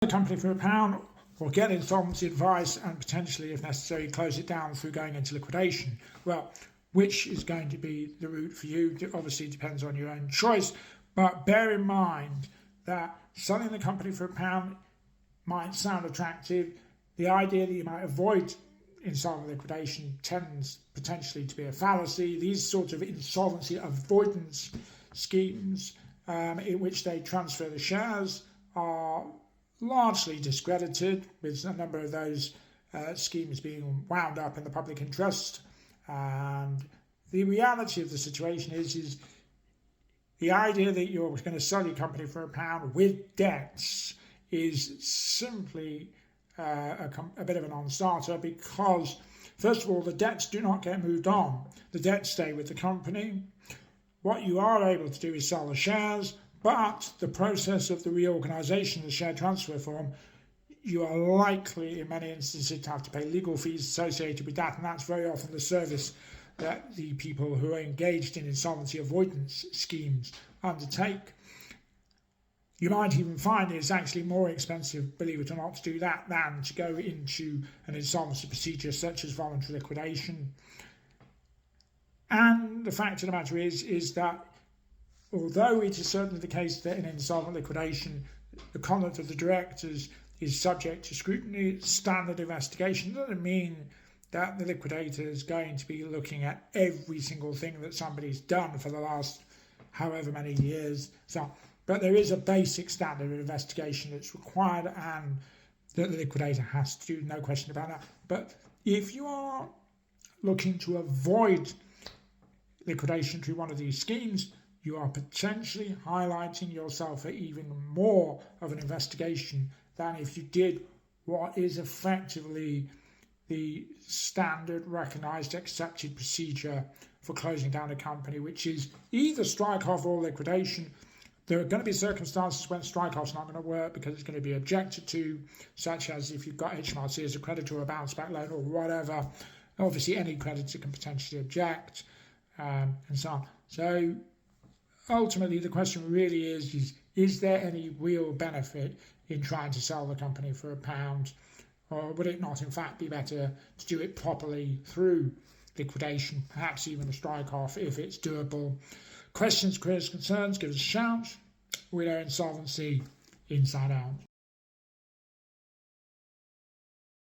the company for £1 or get insolvency advice and potentially, if necessary, close it down through going into liquidation. Well, which is going to be the route for you? It obviously depends on your own choice, but bear in mind that selling the company for £1 might sound attractive. The idea that you might avoid insolvent liquidation tends potentially to be a fallacy. These sorts of insolvency avoidance schemes in which they transfer the shares are largely discredited, with a number of those schemes being wound up in the public interest. And the reality of the situation is the idea that you're going to sell your company for £1 with debts is simply a bit of a non-starter, because, first of all, the debts do not get moved on. The debts stay with the company. What you are able to do is sell the shares, but the process of the reorganisation of the share transfer form, you are likely in many instances to have to pay legal fees associated with that, and that's very often the service that the people who are engaged in insolvency avoidance schemes undertake. You might even find it's actually more expensive, believe it or not, to do that than to go into an insolvency procedure such as voluntary liquidation. And the fact of the matter is that although it is certainly the case that in insolvent liquidation the conduct of the directors is subject to scrutiny, standard investigation, doesn't mean that the liquidator is going to be looking at every single thing that somebody's done for the last however many years. But there is a basic standard of investigation that's required and that the liquidator has to do, no question about that. But if you are looking to avoid liquidation through one of these schemes, you are potentially highlighting yourself for even more of an investigation than if you did what is effectively the standard, recognised, accepted procedure for closing down a company, which is either strike-off or liquidation. There are going to be circumstances when strike-off's not going to work because it's going to be objected to, such as if you've got HMRC as a creditor or a bounce-back loan or whatever. Obviously, any creditor can potentially object, and so on. So ultimately, the question really is there any real benefit in trying to sell the company for £1? Or would it not, in fact, be better to do it properly through liquidation, perhaps even a strike-off if it's doable? Questions, queries, concerns, give us a shout. We know insolvency inside out.